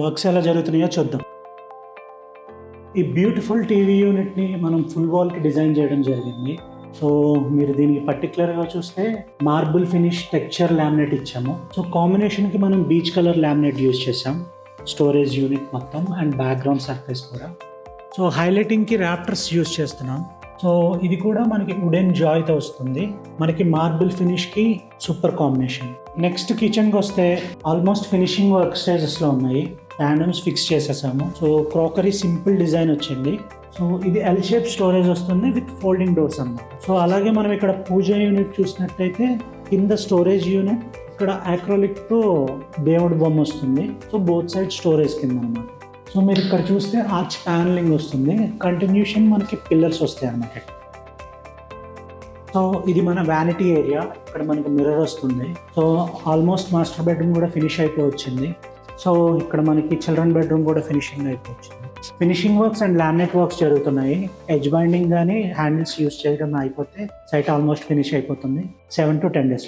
Works ఎలా జరుగుతున్నాయో చూద్దాం. ఈ బ్యూటిఫుల్ టీవీ యూనిట్ని మనం ఫుల్ వాల్కి డిజైన్ చేయడం జరిగింది. సో మీరు దీనికి పర్టికులర్గా చూస్తే మార్బుల్ ఫినిష్ టెక్స్చర్ లామినేట్ ఇచ్చాము. సో కాంబినేషన్కి మనం బీచ్ కలర్ లామినేట్ యూజ్ చేసాం. స్టోరేజ్ యూనిట్ మొత్తం అండ్ బ్యాక్గ్రౌండ్ సర్ఫేస్ కూడా. సో హైలైటింగ్కి ర్యాప్టర్స్ యూజ్ చేస్తున్నాం. సో ఇది కూడా మనకి వుడెన్ జాయ్తో వస్తుంది. మనకి మార్బుల్ ఫినిష్కి సూపర్ కాంబినేషన్. నెక్స్ట్ కిచెన్కి వస్తే ఆల్మోస్ట్ ఫినిషింగ్ వర్క్ స్టేజెస్లో ఉన్నాయి. ప్యానమ్స్ ఫిక్స్ చేసేసాము. సో క్రాకరీ సింపుల్ డిజైన్ వచ్చింది. సో ఇది ఎల్ షేప్ స్టోరేజ్ వస్తుంది విత్ ఫోల్డింగ్ డోర్స్ అన్నమాట. సో అలాగే మనం ఇక్కడ పూజ యూనిట్ చూసినట్టయితే కింద స్టోరేజ్ యూనిట్, ఇక్కడ యాక్రోలిక్తో దేవుడి బొమ్మ వస్తుంది. సో బోత్ సైడ్ స్టోరేజ్ కింద అనమాట. సో మీరు ఇక్కడ చూస్తే ఆర్చ్ ప్యానలింగ్ వస్తుంది. కంటిన్యూషన్ మనకి పిల్లర్స్ వస్తాయి అన్నమాట. సో ఇది మన వ్యానిటీ ఏరియా. ఇక్కడ మనకి మిర్రర్ వస్తుంది. సో ఆల్మోస్ట్ మాస్టర్ బెడ్రూమ్ కూడా ఫినిష్ అయిపోవచ్చింది. సో ఇక్కడ మనకి చిల్డ్రన్ బెడ్రూమ్ కూడా ఫినిషింగ్ అయిపోవచ్చింది. Finishing works and laminate works జరుగుతున్నాయి. ఎడ్జ్ బైండింగ్ కానీ హ్యాండిల్స్ యూజ్ చేయడం అయిపోతే సైట్ ఆల్మోస్ట్ ఫినిష్ అయిపోతుంది 7 to 10 days.